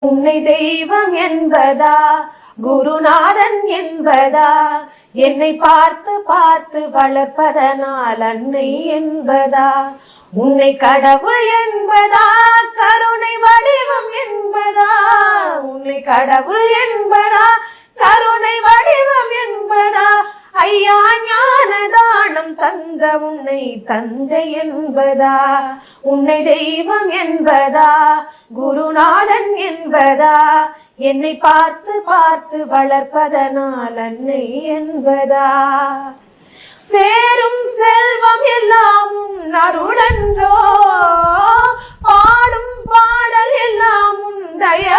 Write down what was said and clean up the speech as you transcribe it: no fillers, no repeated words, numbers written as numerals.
உன்னை தெய்வம் என்பதா, குருநாதன் என்பதா, என்னை பார்த்து பார்த்து வளர்ப்பதனால் அன்னை என்பதா, உன்னை கடவுள் என்பதா, கருணை வடிவம் என்பதா, உன்னை கடவுள் என்பதா, கருணை வடிவம் என்பதா, ஐயா ஞான தானம் தந்த உன்னை தந்தை என்பதா, உன்னை தெய்வம் என்பதா, குருநாதன் என்பதா, என்னை பார்த்து பார்த்து வளர்ப்பதனால் அன்னை என்பதா, சேரும் செல்வம் எல்லாம் உன் அருளன்றோ, பாடும் பாடல் எல்லாம் உன் தய